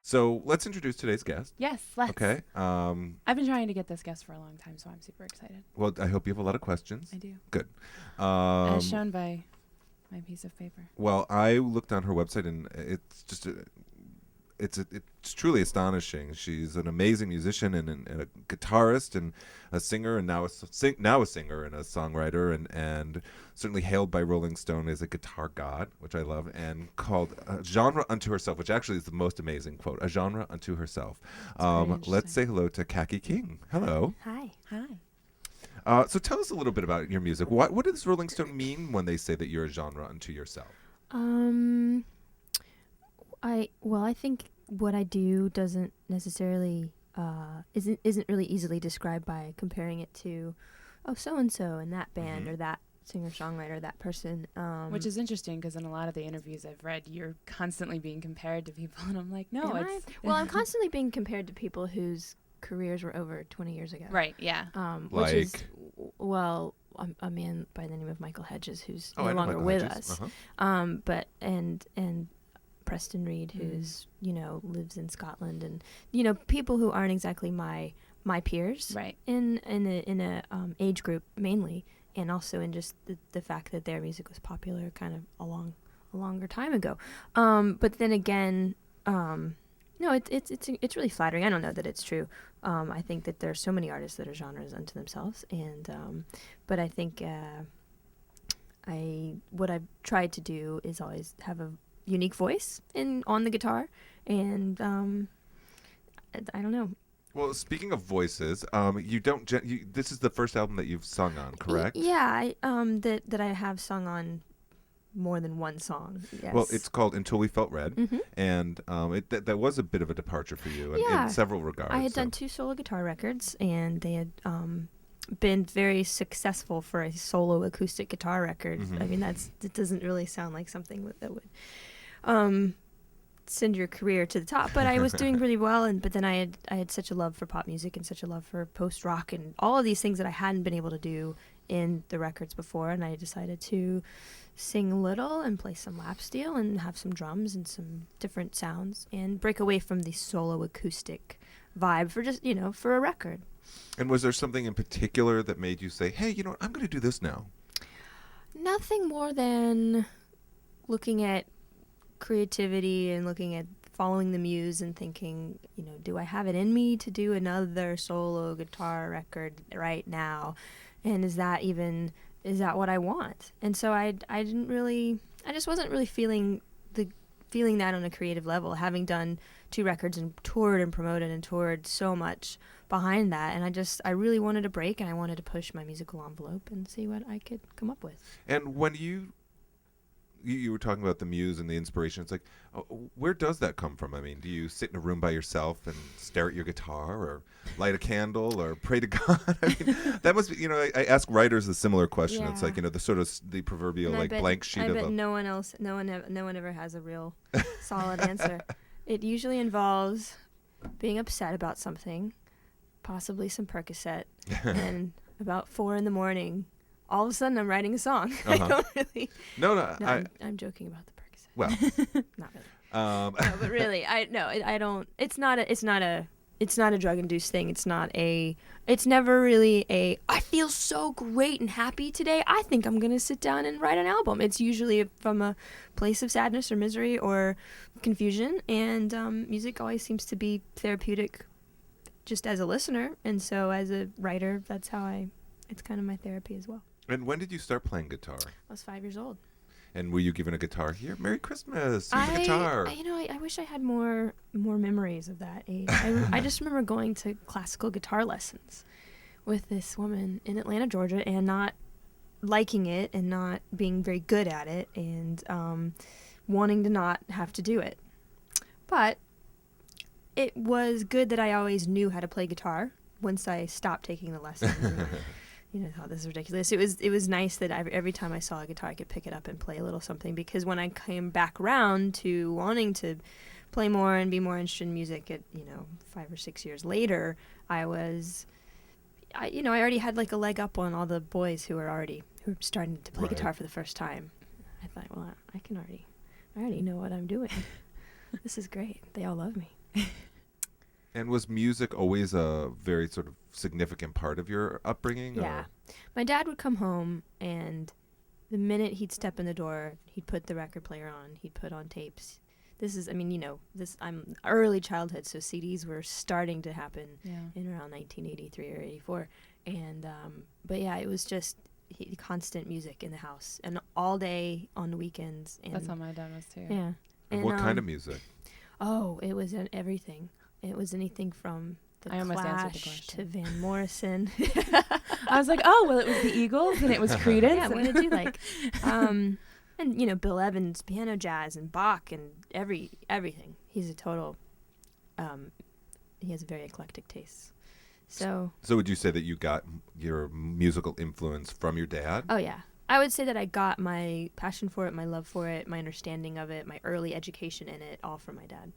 So let's introduce today's guest. Yes, let's. Okay. I've been trying to get this guest for a long time, so I'm super excited. Well, I hope you have a lot of questions. I do. Good. As shown by my piece of paper. Well, I looked on her website, and it's truly astonishing. She's an amazing musician and a guitarist and a singer, and now a singer and a songwriter, and certainly hailed by Rolling Stone as a guitar god, which I love, and called a genre unto herself, which actually is the most amazing quote, a genre unto herself. Let's say hello to Kaki King. Hello. Hi. So tell us a little bit about your music. What does Rolling Stone mean when they say that you're a genre unto yourself? I think what I do doesn't necessarily isn't really easily described by comparing it to so and so and that band or that singer songwriter, that person. Which is interesting because in a lot of the interviews I've read, you're constantly being compared to people, and I'm like, no, Well, I'm constantly being compared to people whose careers were over 20 years ago. Right. Yeah. Which is a man by the name of Michael Hedges, who's no longer with us. But Preston Reed, who's lives in Scotland, and people who aren't exactly my peers, right? In a age group mainly, and also in just the fact that their music was popular kind of a longer time ago. But then again, no, it's really flattering. I don't know that it's true. I think that there are so many artists that are genres unto themselves, and but I think what I've tried to do is always have a unique voice on the guitar, and I don't know. Well, speaking of voices, this is the first album that you've sung on, correct? Yeah, that I have sung on more than one song. Yes. Well, it's called Until We Felt Red, and that was a bit of a departure for you in several regards. I had done 2 solo guitar records, and they had been very successful for a solo acoustic guitar record. I mean, it doesn't really sound like something that would send your career to the top, but I was doing really well, but then I had such a love for pop music and such a love for post rock and all of these things that I hadn't been able to do in the records before, and I decided to sing a little and play some lap steel and have some drums and some different sounds and break away from the solo acoustic vibe for just for a record. And was there something in particular that made you say, hey, I'm going to do this now? Nothing more than looking at creativity and looking at following the muse and thinking, do I have it in me to do another solo guitar record right now? And is that what I want? And so I just wasn't really feeling that on a creative level, having done 2 records and toured and promoted and toured so much behind that. And I really wanted a break, and I wanted to push my musical envelope and see what I could come up with. And when you were talking about the muse and the inspiration, it's like, where does that come from? I mean, do you sit in a room by yourself and stare at your guitar, or light a candle, or pray to God? I mean, that must be, I ask writers a similar question. Yeah. It's like, the sort of the proverbial blank sheet of a... no one ever has a real solid answer. It usually involves being upset about something, possibly some Percocet, and about 4 a.m, all of a sudden I'm writing a song. I don't really. No, I'm joking about the Percocet. Well, not really. No, but really, I don't. It's not a drug-induced thing. It's never really I feel so great and happy today, I think I'm going to sit down and write an album. It's usually from a place of sadness or misery or confusion, and music always seems to be therapeutic just as a listener, and so as a writer, it's kind of my therapy as well. And when did you start playing guitar? I was 5 years old. And were you given a guitar here? Merry Christmas! Here's a guitar. I wish I had more memories of that age. I just remember going to classical guitar lessons with this woman in Atlanta, Georgia, and not liking it and not being very good at it, and wanting to not have to do it. But it was good that I always knew how to play guitar once I stopped taking the lessons. This is ridiculous. It was nice that every time I saw a guitar, I could pick it up and play a little something, because when I came back around to wanting to play more and be more interested in music at 5 or 6 years later, I already had like a leg up on all the boys who were starting to play guitar for the first time. I thought, well, I already know what I'm doing. This is great. They all love me. And was music always a very sort of significant part of your upbringing? Yeah. My dad would come home, and the minute he'd step in the door, he'd put the record player on. He'd put on tapes. This is, I mean, I'm early childhood, so CDs were starting to happen in around 1983 or 84. And, but yeah, it was just constant music in the house, and all day on the weekends. And that's how my dad was too. Yeah. And what kind of music? Oh, it was everything. It was anything from the I almost answered the Clash to question. Van Morrison. I was like, oh, well, it was the Eagles and it was Creedence. Yeah, what did you like? And Bill Evans, piano jazz, and Bach, and everything. He's a total. He has a very eclectic taste. So would you say that you got your musical influence from your dad? Oh yeah, I would say that I got my passion for it, my love for it, my understanding of it, my early education in it, all from my dad.